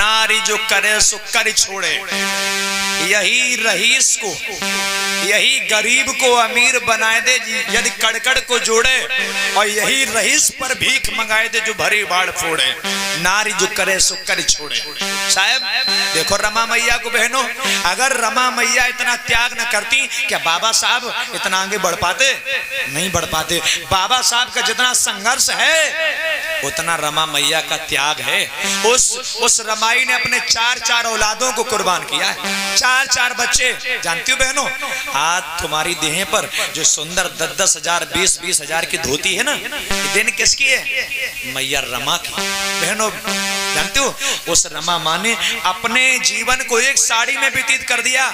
नारी जो करे सो कर छोड़े। यही रईस को, यही गरीब को अमीर बनाए दे यदि कड़कड़ को जोड़े, और यही रईस पर भीख मंगाए दे जो भरी बाढ़ फोड़े। नारी जो करे सो कर छोड़े। साहब देखो रमा मैया को बहनों, अगर रमा मैया इतना त्याग न करती, क्या बाबा साहब इतना आगे बढ़ पाते? नहीं बढ़ पाते। बाबा साहब का जितना संघर्ष है उतना रमा मैया का त्याग है। उस रमाई ने अपने 4 औलादों को कुर्बान किया है। 4 बच्चे। जानती हो बहनों, आज तुम्हारी देह पर जो सुंदर 10 हजार 20 हजार की धोती है ना, ये दिन किसकी है? मैया रमा की। बहनों जानते हो, उस रमा माँ ने अपने जीवन को एक साड़ी में व्यतीत कर दिया,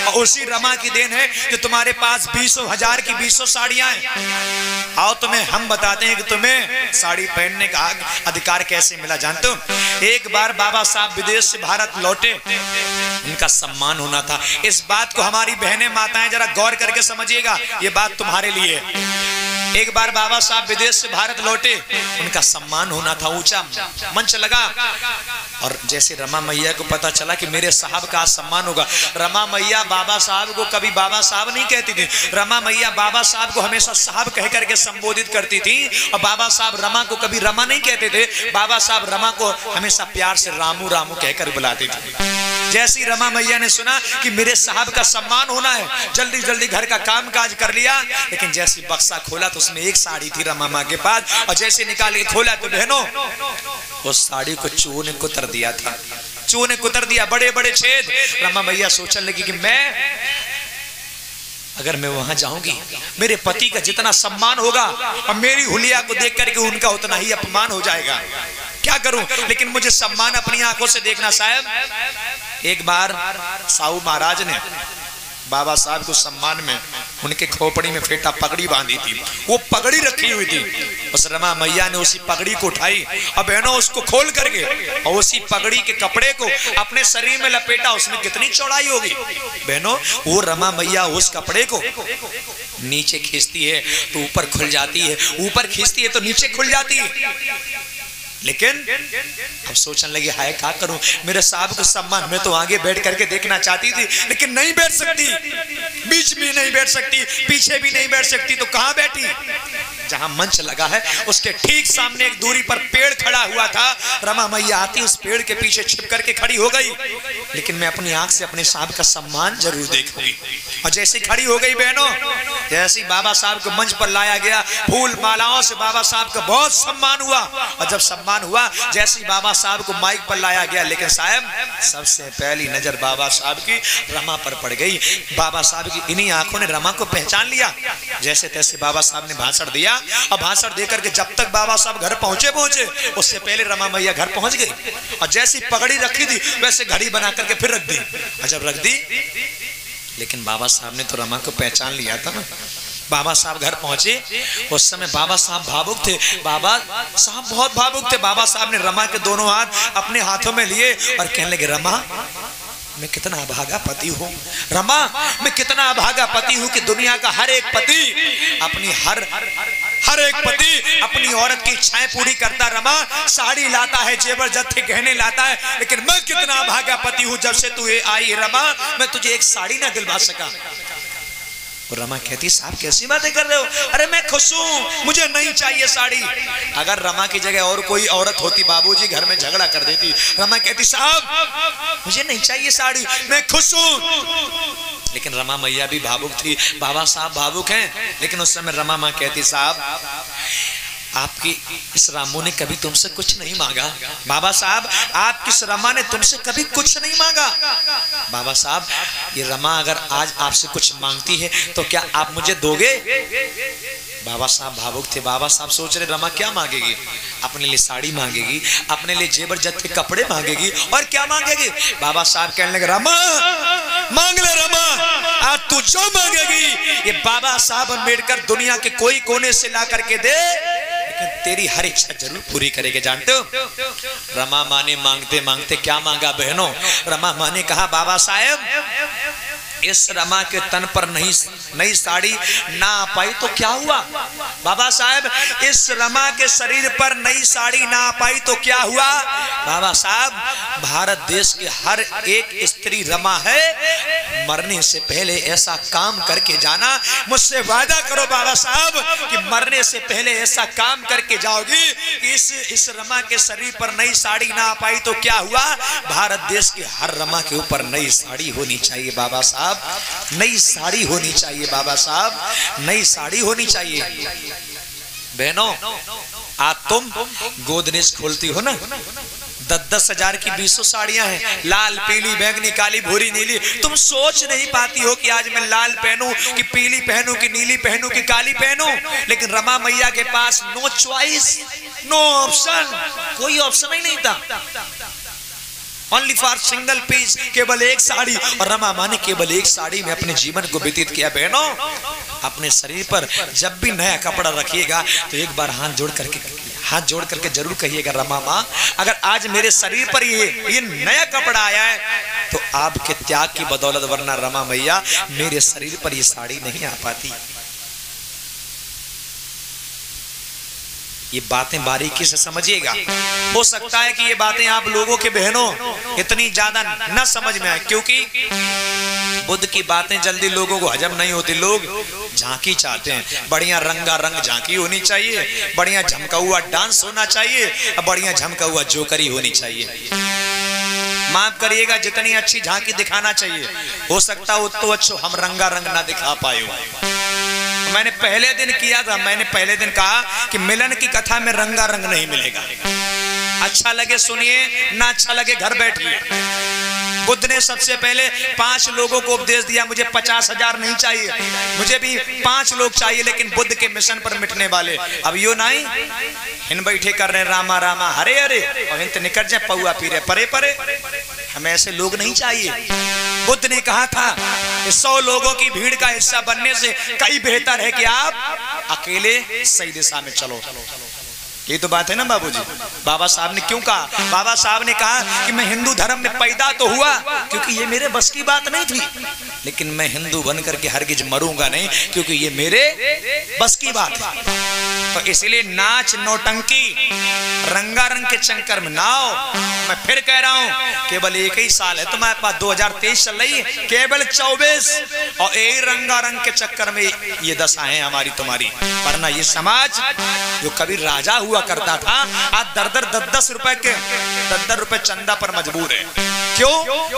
और उसी रमा की देन है कि तुम्हारे पास 20 हजार की 20 साड़ियां हैं। आओ तुम्हें हम बताते हैं कि तुम्हें साड़ी पहनने का अधिकार कैसे मिला। जानते हो, एक बार बाबा साहब विदेश से भारत लौटे, उनका सम्मान होना था। इस बात को हमारी बहनें माताएं जरा गौर करके समझिएगा, ये बात तुम्हारे लिए। एक बार बाबा साहब विदेश से भारत लौटे, उनका सम्मान होना था, ऊंचा मंच लगा, और जैसे रमा मैया को पता चला कि मेरे साहब का सम्मान होगा, रमा मैया बाबा साहब को कभी बाबा साहब नहीं कहती थी। रमा मैया बाबा साहब को हमेशा साहब कह करके संबोधित करती थी, और बाबा साहब रमा को कभी रमा नहीं कहते थे। बाबा साहब रमा को हमेशा प्यार से रामू रामू कहकर बुलाते थे। जैसी रमा मैया ने सुना कि मेरे साहब का सम्मान होना है, जल्दी जल्दी घर का काम काज कर लिया, लेकिन जैसी बक्सा खोला तो उसमें एक साड़ी थी रमा माँ के पास, और जैसे निकाल के खोला तो बहनों उस साड़ी को चूहों ने कुतर दिया था। चूहों ने कुतर दिया, बड़े बड़े छेद। रमा मैया सोचने लगी कि अगर मैं वहां जाऊंगी, मेरे पति का जितना सम्मान होगा, और मेरी हुलिया को देख करके उनका उतना ही अपमान हो जाएगा। क्या करूं? लेकिन मुझे सम्मान अपनी आंखों से देखना। साहब एक बार साहू महाराज ने बाबा साहब को सम्मान में उनके खोपड़ी में फेटा पगड़ी बांधी थी, वो पगड़ी रखी हुई थी। उस रमा मैया ने उसी पगड़ी को उठाई, और बहनों उसको खोल करके और उसी पगड़ी के कपड़े को अपने शरीर में लपेटा। उसमें कितनी चौड़ाई होगी बहनों? वो रमा मैया उस कपड़े को नीचे खींचती है तो ऊपर खुल जाती है, ऊपर खींचती है तो नीचे खुल जाती है। लेकिन अब सोचने लगी, हाय क्या करूं, मेरे साहब को सम्मान, मैं तो आगे बैठ करके देखना चाहती थी, लेकिन नहीं बैठ सकती, बीच में नहीं बैठ सकती, पीछे भी नहीं बैठ सकती, तो कहां बैठी? जहां मंच लगा है उसके ठीक सामने एक दूरी पर पेड़ खड़ा हुआ था। रमा मैया आती उस पेड़ के पीछे छिप करके खड़ी हो गई, लेकिन मैं अपनी आंख से अपने साहब का सम्मान जरूर देखूंगी। और जैसे खड़ी हो गई बहनों, जैसे बाबा साहब को मंच पर लाया गया, फूल मालाओं से बाबा साहब का बहुत सम्मान हुआ। और जब सम्मान हुआ, जैसे बाबा साहब को माइक पर लाया गया, लेकिन साहब सबसे पहली नजर बाबा साहब की रमा पर पड़ गई। बाबा साहब की इन्हीं आंखों ने रमा को पहचान लिया। जैसे तैसे बाबा साहब ने भाषण दिया, और भाषण देकर के जब तक बाबा साहब घर पहुंचे उससे पहले रमा मैया घर पहुंच गई, और जैसी पगड़ी रखी थी वैसे घड़ी बना करके फिर रख दी। और जब रख दी, लेकिन बाबा साहब ने तो रमा को पहचान लिया था ना। बाबा साहब घर पहुंचे, उस समय बाबा साहब भावुक थे। बाबा साहब बहुत भावुक थे। बाबा साहब ने रमा के दोनों हाथ अपने हाथों में लिए और कहने लगे, रमा मैं कितना अभागा पति हूँ, रमा मैं कितना अभागा पति हूँ कि दुनिया का हर एक पति अपनी हर एक पति अपनी औरत की इच्छाएं पूरी करता। रमा साड़ी लाता है, जेवर जत्थे गहने लाता है, लेकिन मैं कितना अभागा पति हूँ, जब से तू आई रमा मैं तुझे एक साड़ी ना दिलवा सका। और रमा कहती, साहब कैसी बातें कर रहे हो? अरे मैं खुश हूँ, मुझे नहीं चाहिए साड़ी। अगर रमा की जगह और कोई औरत होती, बाबूजी घर में झगड़ा कर देती। रमा कहती, साहब मुझे नहीं चाहिए साड़ी, मैं खुश हूँ। लेकिन रमा मैया भी भावुक थी, बाबा साहब भावुक हैं, लेकिन उस समय रमा माँ कहती, साहब आपकी इस रामू ने कभी तुमसे कुछ नहीं मांगा। बाबा साहब आपकी इस रमा ने तुमसे कभी कुछ नहीं मांगा। बाबा साहब ये रमा अगर आज आपसे कुछ मांगती है तो क्या आप मुझे दोगे? बाबा साहब भावुक थे। बाबा साहब सोच रहे रमा क्या मांगेगी? अपने लिए साड़ी मांगेगी, अपने लिए जेबर जत के कपड़े मांगेगी, और क्या मांगेगी? बाबा साहब कहने लगे, रमा मांग ले रमा, आज तू जो मांगेगी ये बाबा साहब अम्बेडकर दुनिया के कोई कोने से ला करके दे, लेकिन तेरी हर इच्छा जरूर पूरी करेंगे। जानते हो रमा माँ ने मांगते मांगते क्या मांगा बहनों? रमा माँ ने कहा, बाबा साहब इस रमा के तन पर नई साड़ी ना आ पाई तो क्या हुआ? बाबा साहब इस रमा के शरीर पर नई साड़ी ना आ पाई तो क्या हुआ? बाबा साहब भारत देश की हर एक स्त्री रमा है, मरने से पहले ऐसा काम करके जाना। मुझसे वादा करो बाबा साहब कि मरने से पहले ऐसा काम करके जाओगी कि इस रमा के शरीर पर नई साड़ी ना आ पाई तो क्या हुआ, भारत देश की हर रमा के ऊपर नई साड़ी होनी चाहिए बाबा साहब, नई साड़ी होनी चाहिए बाबा साहब, नई साड़ी होनी चाहिए। बहनों, आज तुम गोदरेज खोलती हो ना, 10-10 हजार की 20 साड़ियां हैं, लाल पीली बैंगनी काली भूरी नीली। तुम सोच नहीं पाती हो कि आज मैं लाल पहनूं कि पीली पहनूं कि नीली पहनूं कि काली पहनूं, लेकिन रमा मैया के पास नो चॉइस, नो ऑप्शन, कोई ऑप्शन ही नहीं था। ओनली फॉर सिंगल पीस, केवल एक साड़ी। और रमा माँ ने केवल एक साड़ी में अपने जीवन को व्यतीत किया। बहनों, अपने शरीर पर जब भी नया कपड़ा रखिएगा तो एक बार हाथ जोड़ करके जरूर कहिएगा, रमा माँ अगर आज मेरे शरीर पर ये नया कपड़ा आया है तो आपके त्याग की बदौलत, वरना रमा मैया मेरे शरीर पर ये साड़ी नहीं आ पाती। ये बातें बारीकी से समझिएगा। हो सकता है कि ये बातें आप लोगों के बहनों इतनी ज्यादा न समझ में आए, क्योंकि बुद्ध की बातें जल्दी लोगों को हजम नहीं होती। लोग झांकी चाहते हैं, बढ़िया रंगा रंग झांकी होनी चाहिए, बढ़िया झमका हुआ डांस होना चाहिए, बढ़िया झमका हुआ जोकरी होनी चाहिए। माफ करिएगा, जितनी अच्छी झांकी दिखाना चाहिए, हो सकता हो तो अच्छा हम रंगा रंग ना दिखा पाए हो। मैंने पहले दिन किया था, मैंने पहले दिन कहा कि मिलन की कथा में रंगा रंग नहीं मिलेगा। अच्छा लगे सुनिए, ना अच्छा लगे घर बैठिए। बुद्ध ने सबसे पहले 5 लोगों को उपदेश दिया, मुझे 50,000 नहीं चाहिए, मुझे भी 5 लोग चाहिए, लेकिन बुद्ध के मिशन पर मिटने वाले। अब यो नहीं इन बैठे कर रहे रामा रामा हरे हरे और इन निकट जाए पौआ पी रहे परे परे, हमें ऐसे लोग नहीं चाहिए। बुद्ध ने कहा था 100 लोगों की भीड़ का हिस्सा बनने से कहीं बेहतर है कि आप अकेले सही दिशा में चलो। ये तो बात है ना बाबूजी। बाबा साहब ने क्यों कहा? बाबा साहब ने कहा कि मैं हिंदू धर्म में पैदा तो हुआ क्योंकि ये मेरे बस की बात नहीं थी, लेकिन मैं हिंदू बनकर के हरगिज मरूंगा नहीं क्योंकि ये मेरे बस की बात है। तो इसलिए नाच नौटंकी रंगारंग के चक्कर में ना आओ। मैं फिर कह रहा हूं, केवल एक ही साल है तुम्हारे पास, 2023 चल रही है, केवल 24, और यही रंगारंग के चक्कर में ये दशा है हमारी तुम्हारी। वरना ये समाज जो कभी राजा हुआ करता था, आज 10-10 रुपए के 10 रुपए चंदा पर मजबूर है। क्यों?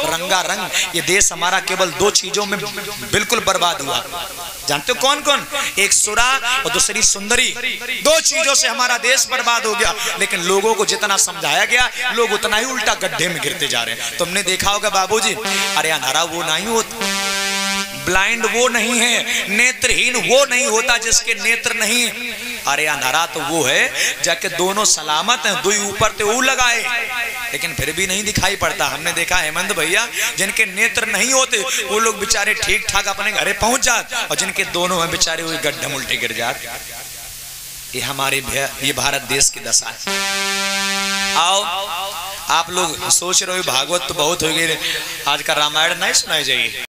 रंगारंग। ये देश हमारा केवल 2 चीजों में बिल्कुल बर्बाद हुआ। जानते हो कौन कौन? एक सुरा और दूसरी सुंदरी। 2 चीजों से हमारा देश बर्बाद हो गया। लेकिन लोगों को जितना समझाया गया, लोग उतना ही उल्टा गड्ढे में गिरते जा रहे हैं। तुमने देखा होगा बाबूजी, अरे अंधारा वो नहीं होता, ब्लाइंड वो नहीं है, नेत्रहीन वो नहीं होता जिसके नेत्र नहीं। अरे अंधारा तो वो है जाके दोनों सलामत हैं, 2 ऊपर ते ऊ लगाए, लेकिन फिर भी नहीं दिखाई पड़ता। हमने देखा हेमंत भैया, जिनके नेत्र नहीं होते वो लोग बेचारे ठीक ठाक अपने घरे पहुंच जाते, और जिनके दोनों हैं बेचारे वो गड्ढे उल्टे गिर जाते। ये हमारे ये भारत देश की दशा है। आओ, आप लोग सोच रहे हो भागवत तो बहुत हो गए, आज का रामायण नहीं सुनाई जाइए।